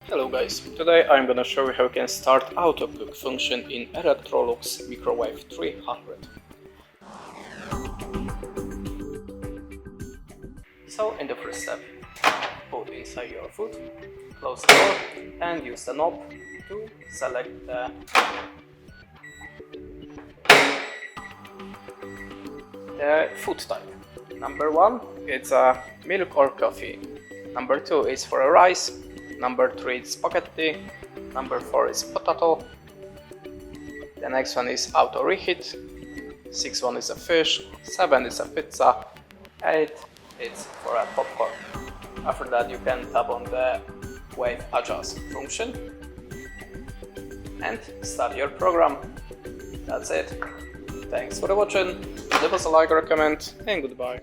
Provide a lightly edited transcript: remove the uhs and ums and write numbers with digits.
Hello guys, today I'm gonna show you how you can start auto cook function in ELECTROLUX Microwave 300. So in the first step, put inside your food, close the door and use the knob to select the food type. Number 1, it's a milk or coffee. Number 2 is for a rice. Number 3 is spaghetti. Number 4 is potato. The next one is auto reheat. 6 one is a fish. 7 is a pizza. 8 it's for a popcorn. After that you can tap on the wave adjust function and start your program. That's it. Thanks for watching. Leave us a like or a comment and goodbye.